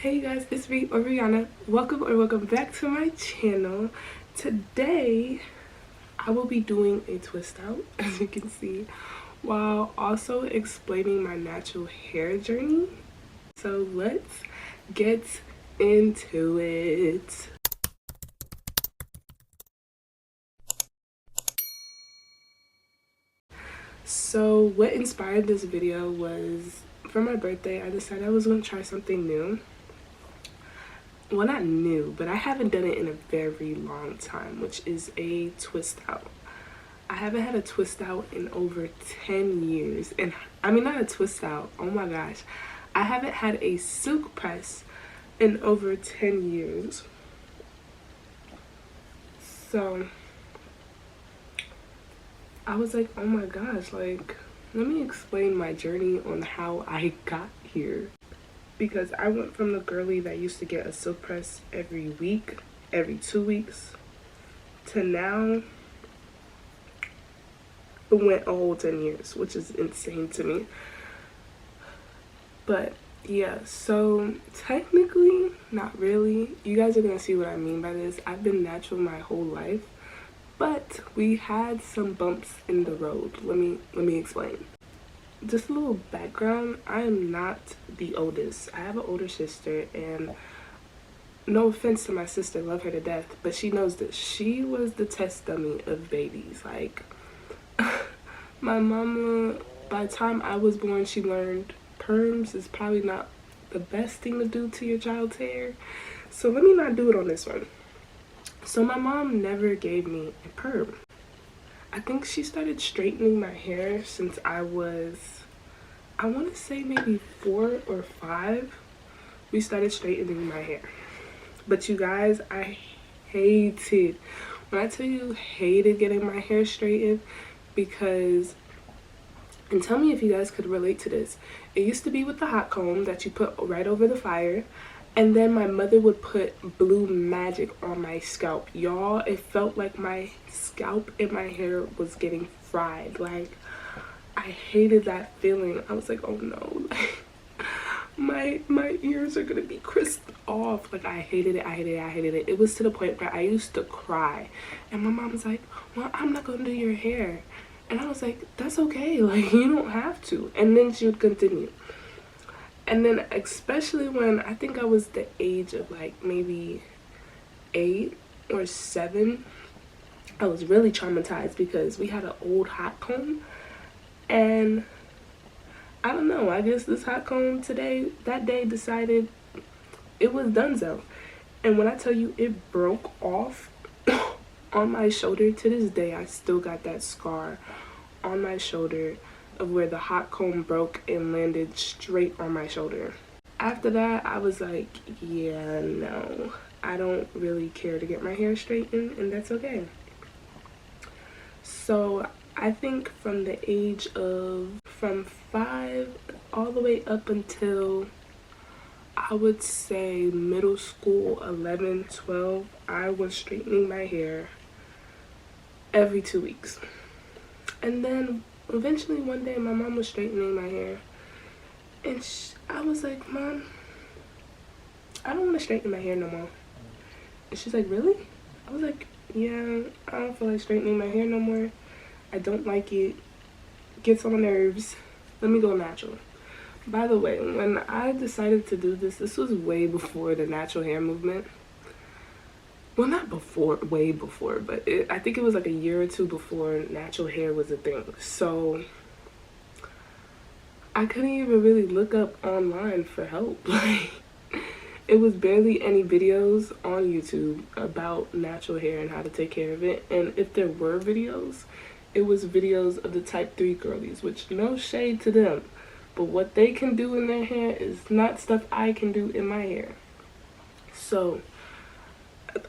Hey guys, it's Riri or Rihanna. Welcome back to my channel. Today I will be doing a twist out, as you can see, while also explaining my natural hair journey. So let's get into it. So what inspired this video was, for my birthday I decided I was going to try something new. Well, not new, but I haven't done it in a very long time, which is a twist out. I haven't had a twist out in over 10 years. And I mean, not a twist out, oh my gosh. I haven't had a silk press in over 10 years. So I was like, oh my gosh, like, let me explain my journey on how I got here. Because I went from the girly that used to get a silk press every week, every 2 weeks, to now it went a whole 10 years, which is insane to me. But yeah, so technically, not really. You guys are gonna see what I mean by this. I've been natural my whole life, but we had some bumps in the road. Let me explain. Just a little background, I am not the oldest. I have an older sister, and no offense to my sister, love her to death, but she knows that she was the test dummy of babies. Like, my mama, by the time I was born, she learned perms is probably not the best thing to do to your child's hair. So let me not do it on this one. So my mom never gave me a perm. I think she started straightening my hair since I was, I want to say maybe 4 or 5. We started straightening my hair. But you guys, I hated, when I tell you hated getting my hair straightened, because, and tell me if you guys could relate to this. It used to be with the hot comb that you put right over the fire. And then my mother would put blue magic on my scalp. Y'all, it felt like my scalp and my hair was getting fried. Like, I hated that feeling. I was like, oh no, my ears are gonna be crisped off. Like, I hated it. It was to the point where I used to cry. And my mom was like, well, I'm not gonna do your hair. And I was like, that's okay, like, you don't have to. And then she would continue. And then especially when I think I was the age of like maybe 8 or 7, I was really traumatized because we had an old hot comb, and I don't know, I guess this hot comb that day decided it was donezo. And when I tell you it broke off on my shoulder, to this day I still got that scar on my shoulder of where the hot comb broke and landed straight on my shoulder. After that, I was like, yeah, no, I don't really care to get my hair straightened, and that's okay. So I think from the age of, from 5 all the way up until, I would say middle school, 11, 12, I was straightening my hair every 2 weeks. And then eventually one day my mom was straightening my hair, and I was like, Mom, I don't want to straighten my hair no more. And she's like, really? I was like, yeah, I don't feel like straightening my hair no more. I don't like it. Gets on my nerves. Let me go natural. By the way, when I decided to do this was way before the natural hair movement. Well, not before, way before, but I think it was like a year or 2 before natural hair was a thing. So I couldn't even really look up online for help. Like, it was barely any videos on YouTube about natural hair and how to take care of it. And if there were videos, it was videos of the type 3 girlies, which no shade to them. But what they can do in their hair is not stuff I can do in my hair. So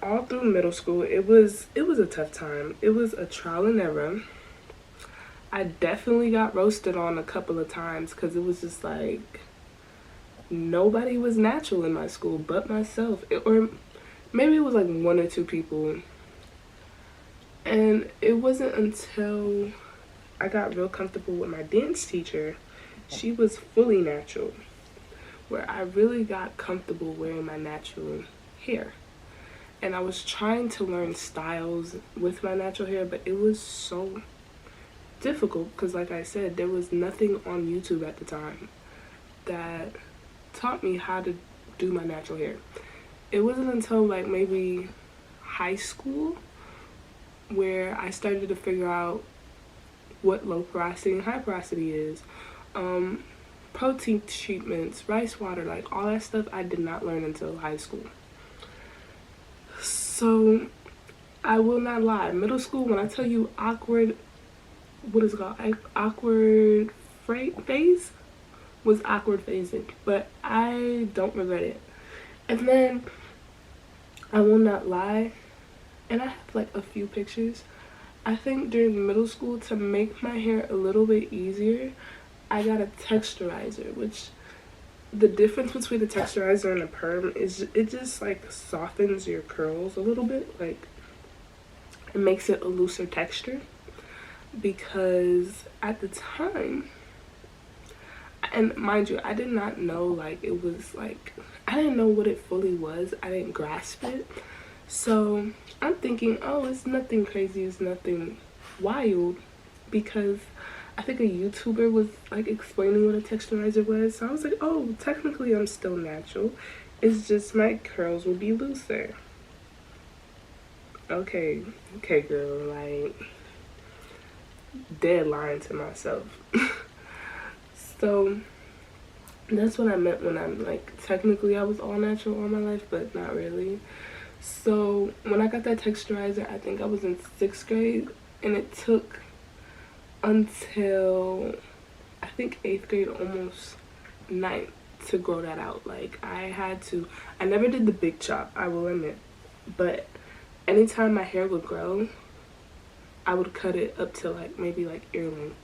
all through middle school, it was a tough time. It was a trial and error. I definitely got roasted on a couple of times because it was just like, nobody was natural in my school but myself. Or maybe it was like 1 or 2 people. And it wasn't until I got real comfortable with my dance teacher. She was fully natural, where I really got comfortable wearing my natural hair. And I was trying to learn styles with my natural hair, but it was so difficult because, like I said, there was nothing on YouTube at the time that taught me how to do my natural hair. It wasn't until like maybe high school where I started to figure out what low porosity and high porosity is. Protein treatments, rice water, like all that stuff I did not learn until high school. So I will not lie, middle school, when I tell you awkward, what is it called? Awkward phase was awkward phasing, but I don't regret it. And then I will not lie, and I have like a few pictures. I think during middle school, to make my hair a little bit easier, I got a texturizer, which the difference between the texturizer and a perm is it just like softens your curls a little bit. Like, it makes it a looser texture. Because at the time, and mind you, I did not know like it was like, I didn't know what it fully was. I didn't grasp it. So I'm thinking, oh, it's nothing crazy, it's nothing wild, because I think a YouTuber was like explaining what a texturizer was. So I was like, oh, technically I'm still natural. It's just my curls will be looser. Okay, girl, like, dead lying to myself. So that's what I meant when I'm like, technically I was all natural all my life, but not really. So when I got that texturizer, I think I was in 6th grade, and it took until I think 8th grade, almost 9th, to grow that out. Like, I never did the big chop, I will admit, but anytime my hair would grow, I would cut it up to like maybe like ear length.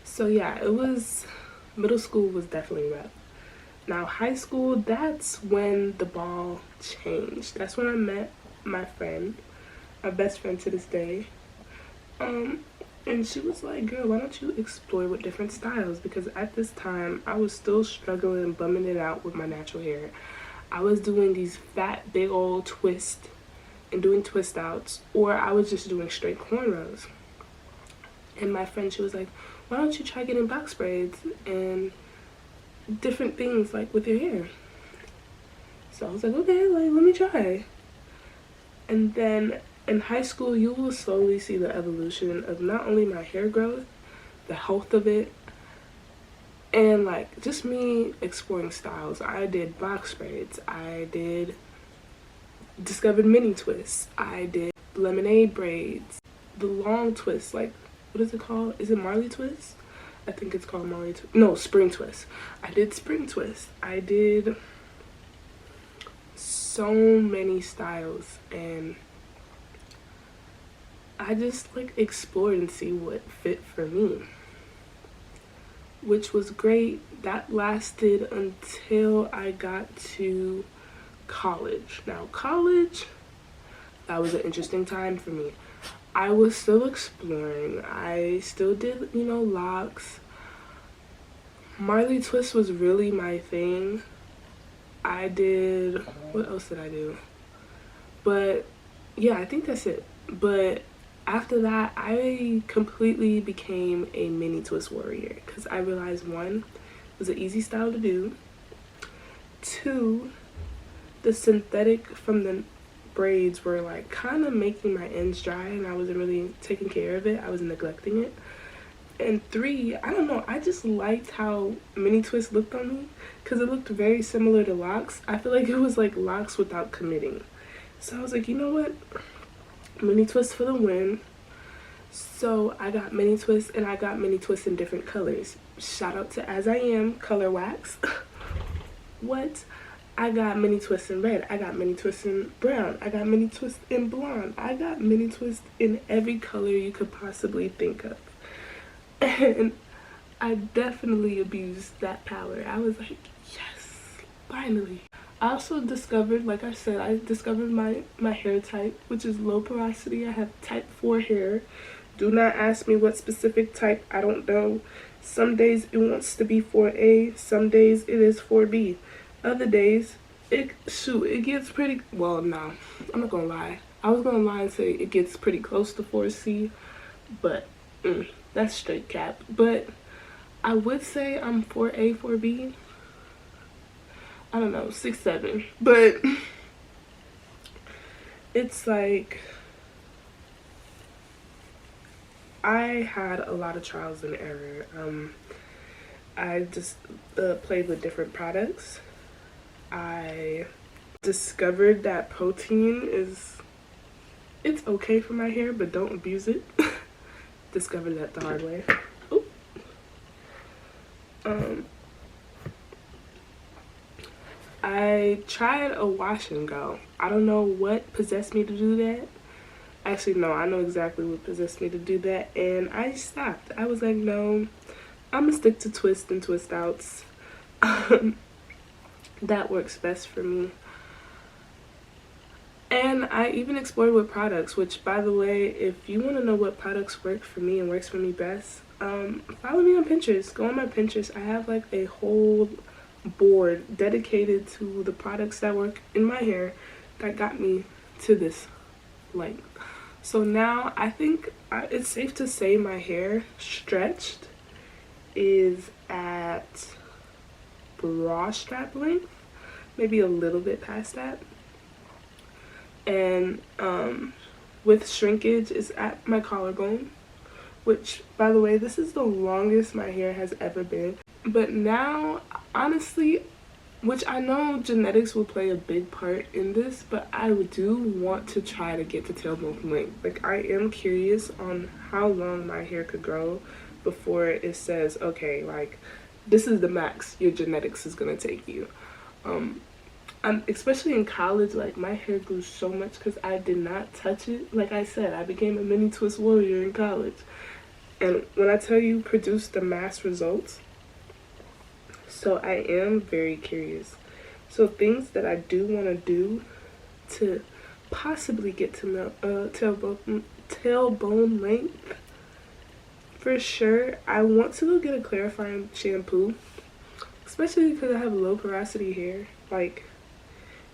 So yeah, it was, middle school was definitely rough. Now high school, that's when the ball changed. That's when I met my friend, my best friend to this day. And she was like, girl, why don't you explore with different styles? Because at this time, I was still struggling, bumming it out with my natural hair. I was doing these fat, big old twists and doing twist outs, or I was just doing straight cornrows. And my friend, she was like, why don't you try getting box braids and different things like with your hair? So I was like, okay, like, let me try. And then in high school, you will slowly see the evolution of not only my hair growth, the health of it, and like just me exploring styles. I did box braids, I discovered mini twists, I did lemonade braids, the long twists, like, what is it called? Is it Marley twist? I think it's called Marley twist. No, spring twist. I did spring twist. I did so many styles, and I just like explored and see what fit for me, which was great. That lasted until I got to college. Now college, that was an interesting time for me. I was still exploring. I still did, you know, locks. Marley twist was really my thing. I did, what else did I do? But yeah, I think that's it. But after that, I completely became a mini twist warrior, because I realized, one, it was an easy style to do. Two, the synthetic from the braids were like kind of making my ends dry, and I wasn't really taking care of it. I was neglecting it. And three, I don't know, I just liked how mini twist looked on me, because it looked very similar to locks. I feel like it was like locks without committing. So I was like, you know what, mini twist for the win. So I got mini twist, and I got mini twist in different colors. Shout out to As I Am Color Wax. What? I got mini twist in red, I got mini twist in brown, I got mini twist in blonde, I got mini twist in every color you could possibly think of. And I definitely abused that power. I was like, yes, finally. I also discovered, like I said, I discovered my hair type, which is low porosity. I have type 4 hair. Do not ask me what specific type, I don't know. Some days it wants to be 4A, some days it is 4B. Other days, it gets pretty, well, no, I'm not gonna lie. I was gonna lie and say it gets pretty close to 4C, but that's straight cap. But I would say I'm 4A, 4B. I don't know, 6, 7. But it's like, I had a lot of trials and error. I just played with different products. I discovered that protein it's okay for my hair, but don't abuse it. Discovered that the hard way. I tried a wash and go. I don't know what possessed me to do that. Actually, no, I know exactly what possessed me to do that, and I stopped. I was like, no, I'm gonna stick to twist and twist outs. That works best for me. And I even explored with products, which, by the way, if you want to know what products work for me and works for me best, follow me on Pinterest. Go on my Pinterest. I have like a whole board dedicated to the products that work in my hair that got me to this length. So now I think it's safe to say my hair stretched is at bra strap length, maybe a little bit past that. And with shrinkage is at my collarbone, which, by the way, this is the longest my hair has ever been. But now, honestly, which I know genetics will play a big part in this, but I do want to try to get to tailbone length. Like, I am curious on how long my hair could grow before it says, okay, like, this is the max your genetics is gonna take you. Especially in college, like, my hair grew so much because I did not touch it. Like I said, I became a mini twist warrior in college. And when I tell you, produced the mass results. So I am very curious. So things that I do want to do to possibly get to tailbone length, for sure, I want to go get a clarifying shampoo. Especially because I have low porosity hair. Like,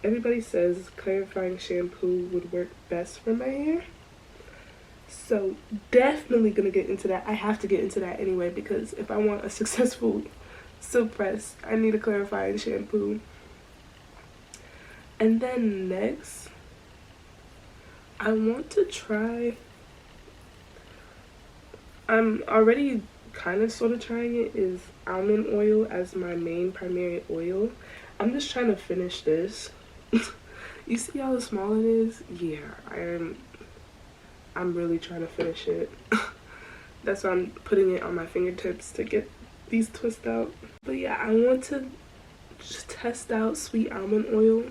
everybody says clarifying shampoo would work best for my hair. So definitely gonna get into that. I have to get into that anyway, because if I want a successful silk press, I need a clarifying shampoo. And then next, I want to try, I'm already kind of sort of trying it, is almond oil as my main primary oil. I'm just trying to finish this. You see how small it is? Yeah, I'm really trying to finish it. That's why I'm putting it on my fingertips to get these twists out. But yeah, I want to just test out sweet almond oil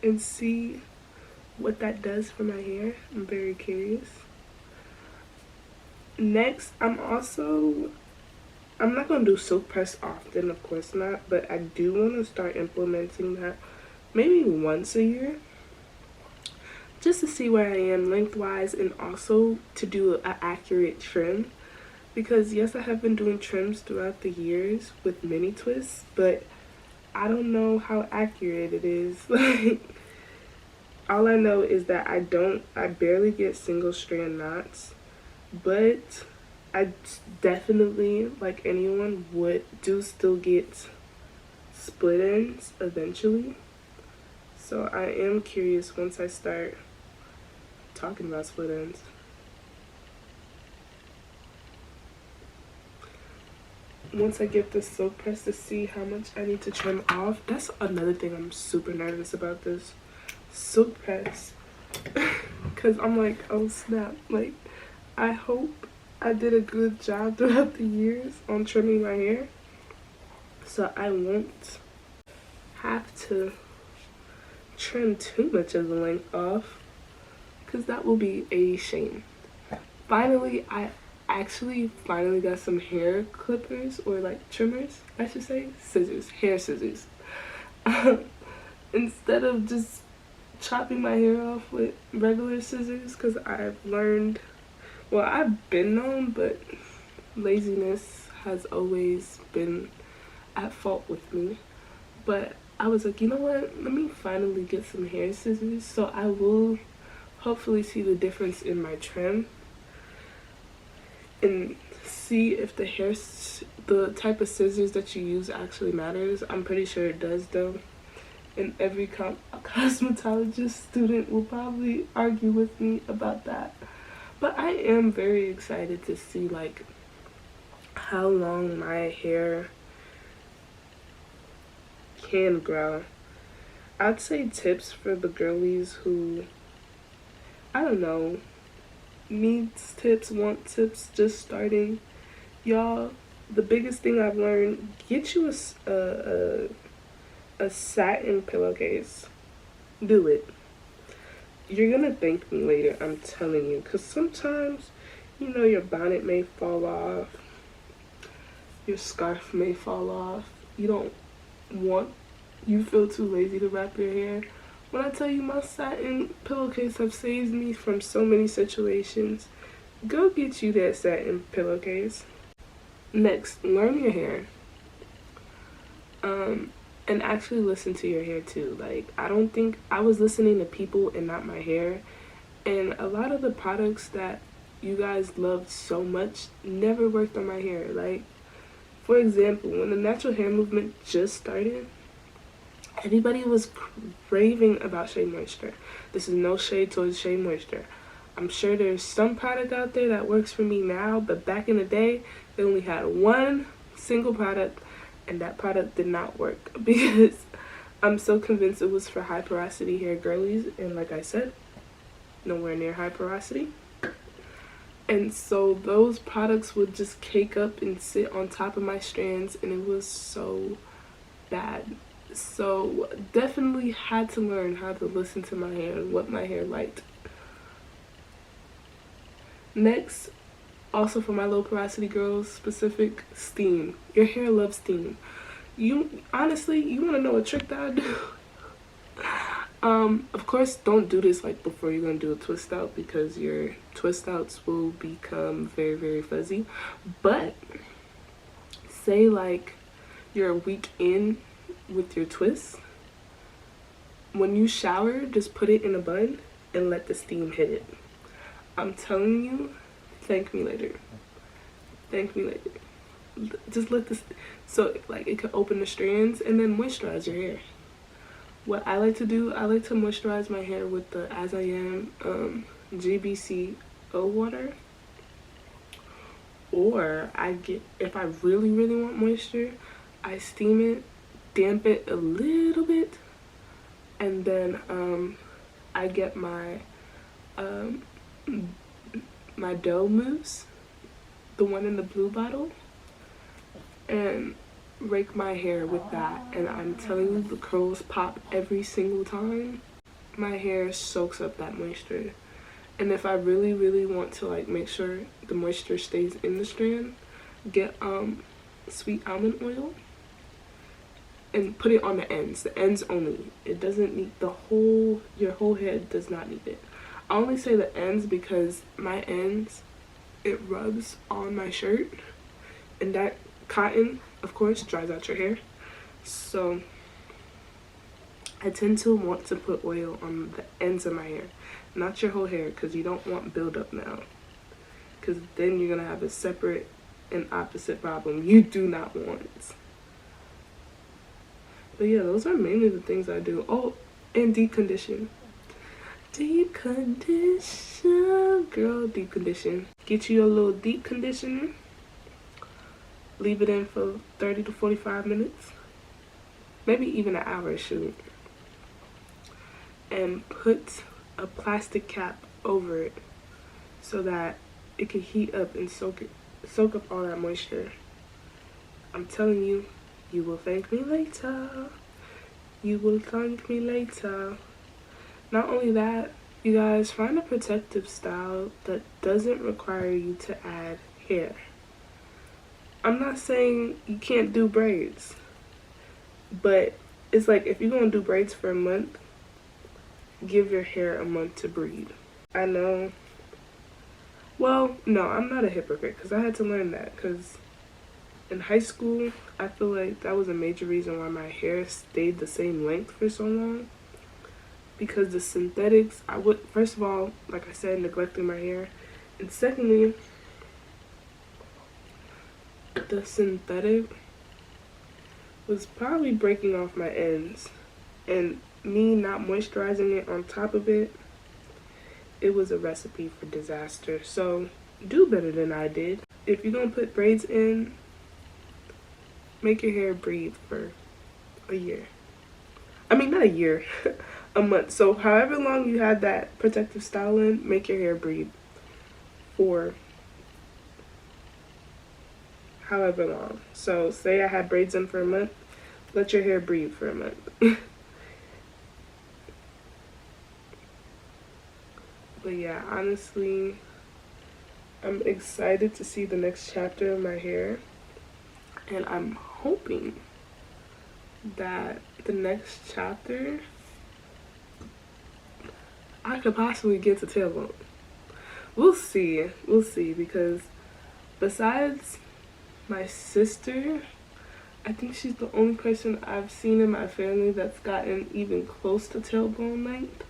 and see what that does for my hair. I'm very curious. Next, I'm not going to do silk press often, of course not, but I do want to start implementing that maybe once a year, just to see where I am lengthwise, and also to do an accurate trim. Because yes, I have been doing trims throughout the years with mini twists, but I don't know how accurate it is. Like, all I know is that I barely get single strand knots, but I definitely, like anyone, still get split ends eventually. So I am curious once I start talking about split ends. Once I get the silk press to see how much I need to trim off. That's another thing I'm super nervous about, this silk press. Because I'm like, oh snap. Like, I hope I did a good job throughout the years on trimming my hair, so I won't have to trim too much of the length off, because that will be a shame. Finally, I actually got some hair clippers, or like trimmers, I should say, scissors, hair scissors. Instead of just chopping my hair off with regular scissors, because I've learned, well, I've been known, but laziness has always been at fault with me. But I was like, you know what? Let me finally get some hair scissors, so I will hopefully see the difference in my trim and see if the type of scissors that you use actually matters. I'm pretty sure it does though. And every cosmetologist student will probably argue with me about that. But I am very excited to see like how long my hair can grow. I'd say tips for the girlies who, I don't know, needs tips, want tips, just starting. Y'all, the biggest thing I've learned, get you a satin pillowcase. Do it. You're gonna thank me later, I'm telling you, because sometimes, you know, your bonnet may fall off, your scarf may fall off, you feel too lazy to wrap your hair. When I tell you my satin pillowcase have saved me from so many situations, go get you that satin pillowcase. Next, learn your hair. And actually listen to your hair too. Like, I was listening to people and not my hair. And a lot of the products that you guys loved so much never worked on my hair. Like, for example, when the natural hair movement just started, everybody was raving about Shea Moisture. This is no shade towards Shea Moisture. I'm sure there's some product out there that works for me now, but back in the day, they only had one single product, and that product did not work because I'm so convinced it was for high porosity hair girlies, and like I said, nowhere near high porosity. And so those products would just cake up and sit on top of my strands, and it was so bad. So definitely had to learn how to listen to my hair and what my hair liked. Next, also for my low porosity girls specific, steam. Your hair loves steam. Honestly, you want to know a trick that I do? Of course, don't do this like before you're gonna do a twist out, because your twist outs will become very, very fuzzy. But say like you're a week in with your twists, when you shower, just put it in a bun and let the steam hit it. I'm telling you, thank me later. Thank me later. Just let this, so like it could open the strands and then moisturize your hair. What I like to do, I like to moisturize my hair with the As I Am GBC O water. Or if I really, really want moisture, I steam it, damp it a little bit, and then I get my my dough mousse, the one in the blue bottle, and rake my hair with that. And I'm telling you, the curls pop every single time. My hair soaks up that moisture. And if I really, really want to like make sure the moisture stays in the strand, get sweet almond oil and put it on the ends only. It doesn't need your whole head does not need it. I only say the ends because my ends, it rubs on my shirt, and that cotton, of course, dries out your hair. So I tend to want to put oil on the ends of my hair, not your whole hair, because you don't want buildup now, because then you're gonna have a separate and opposite problem you do not want. But yeah, those are mainly the things I do. Oh, and deep condition. Deep condition, girl, deep condition. Get you a little deep conditioner. Leave it in for 30 to 45 minutes. Maybe even an hour, shoot. And put a plastic cap over it so that it can heat up and soak up all that moisture. I'm telling you, you will thank me later. You will thank me later. Not only that, you guys, find a protective style that doesn't require you to add hair. I'm not saying you can't do braids, but it's like if you're gonna do braids for a month, give your hair a month to breathe. I know. Well, no, I'm not a hypocrite because I had to learn that, because In high school, I feel like that was a major reason why my hair stayed the same length for so long. Because the synthetics, I would, first of all, like I said, neglecting my hair. And secondly, the synthetic was probably breaking off my ends. And me not moisturizing it on top of it, it was a recipe for disaster. So do better than I did. If you're gonna put braids in, make your hair breathe for a year. I mean, not a year, a month. So however long you had that protective style in, make your hair breathe for however long. So say I had braids in for a month, let your hair breathe for a month. But yeah, honestly, I'm excited to see the next chapter of my hair. And I'm hoping that the next chapter, I could possibly get to tailbone. We'll see. We'll see, because besides my sister, I think she's the only person I've seen in my family that's gotten even close to tailbone length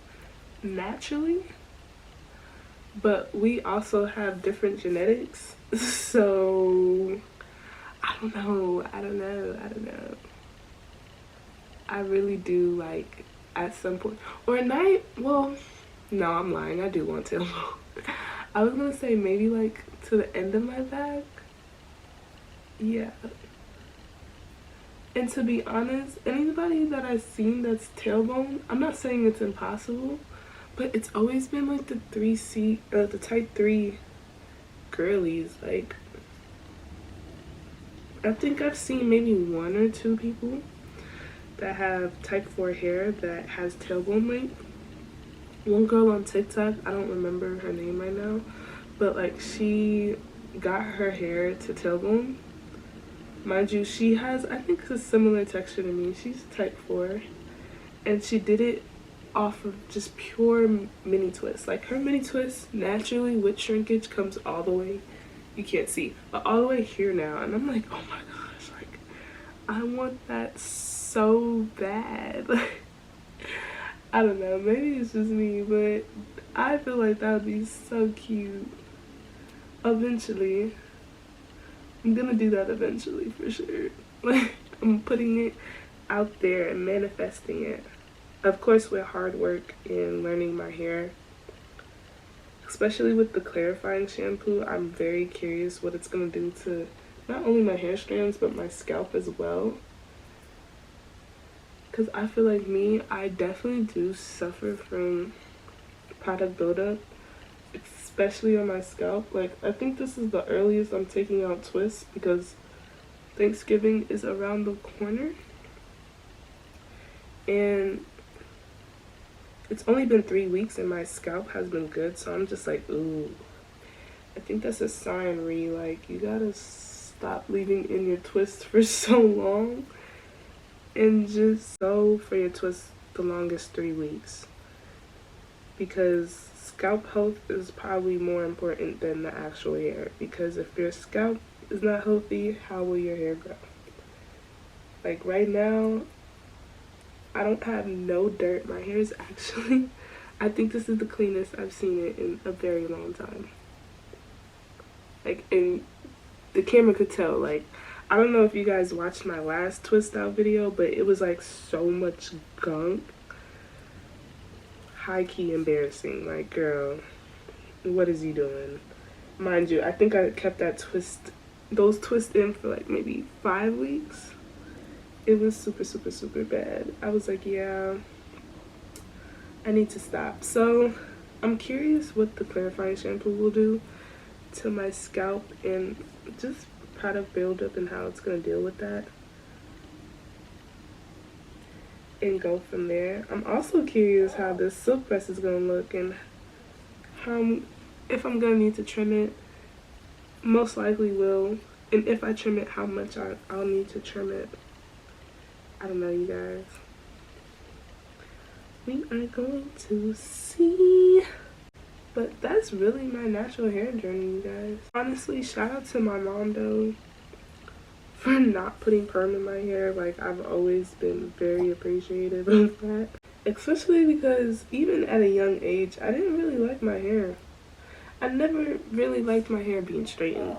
naturally. But we also have different genetics, so I don't know. I really do, like, at some point, or at night, well, no, I'm lying, I do want tailbone. I was gonna say maybe like to the end of my back. Yeah. And to be honest, anybody that I've seen that's tailbone, I'm not saying it's impossible, but it's always been like the the type 3 girlies. Like, I think I've seen maybe 1 or 2 people that have type 4 hair that has tailbone length. One girl on TikTok, I don't remember her name right now, but like she got her hair to tailbone. Mind you, she has, I think it's a similar texture to me. She's type 4, and she did it off of just pure mini twist. Like, her mini twist naturally with shrinkage comes all the way, you can't see, but all the way here now. And I'm like, oh my gosh, like, I want that so bad. I don't know, maybe it's just me, but I feel like that would be so cute. Eventually, I'm gonna do that eventually for sure. Like, I'm putting it out there and manifesting it. Of course, with hard work and learning my hair, especially with the clarifying shampoo, I'm very curious what it's gonna do to not only my hair strands but my scalp as well. Because I feel like I definitely do suffer from product buildup, especially on my scalp. Like, I think this is the earliest I'm taking out twists because Thanksgiving is around the corner. And it's only been 3 weeks and my scalp has been good, so I'm just like, ooh. I think that's a sign, Ree. Like, you gotta stop leaving in your twists for so long and just go for your twist the longest 3 weeks, because scalp health is probably more important than the actual hair. Because if your scalp is not healthy, how will your hair grow? Like, right now, I don't have no dirt. My hair is actually, I think this is the cleanest I've seen it in a very long time. Like, and the camera could tell. Like, I don't know if you guys watched my last twist out video, but it was like so much gunk. High-key embarrassing. Like, girl, what is he doing? Mind you, I think I kept those twists in for like maybe 5 weeks. It was super, super, super bad. I was like, yeah, I need to stop. So I'm curious what the clarifying shampoo will do to my scalp and just product buildup and how it's going to deal with that. And go from there. I'm also curious how this silk press is going to look and if I'm going to need to trim it. Most likely will. And if I trim it, how much I'll need to trim it. I don't know, you guys. We are going to see. But that's really my natural hair journey, you guys. Honestly, shout out to my mom, though, for not putting perm in my hair. Like, I've always been very appreciative of that. Especially because even at a young age, I didn't really like my hair. I never really liked my hair being straightened.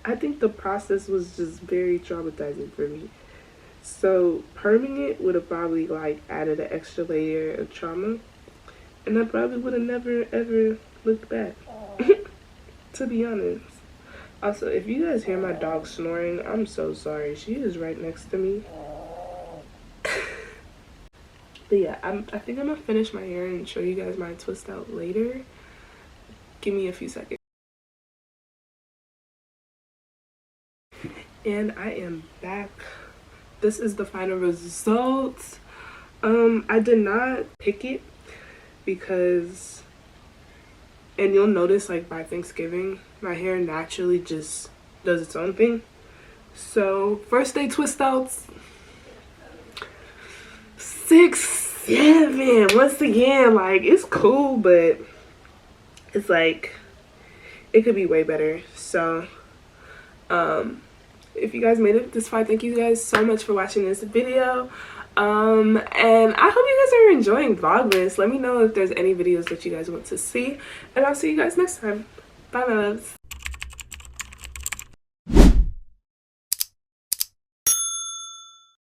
I think the process was just very traumatizing for me. So perming it would have probably like added an extra layer of trauma. And I probably would have never ever looked back. To be honest. Also, if you guys hear my dog snoring, I'm so sorry. She is right next to me. But yeah, I think I'm gonna finish my hair and show you guys my twist out later. Give me a few seconds. And I am back. This is the final result. I did not pick it because, and you'll notice like by Thanksgiving, my hair naturally just does its own thing. So first day twist outs, 6, 7. Once again, like it's cool, but it's like it could be way better. So if you guys made it this far, thank you guys so much for watching this video. And I hope you guys are enjoying Vlogmas. Let me know if there's any videos that you guys want to see, and I'll see you guys next time. Bye, my loves.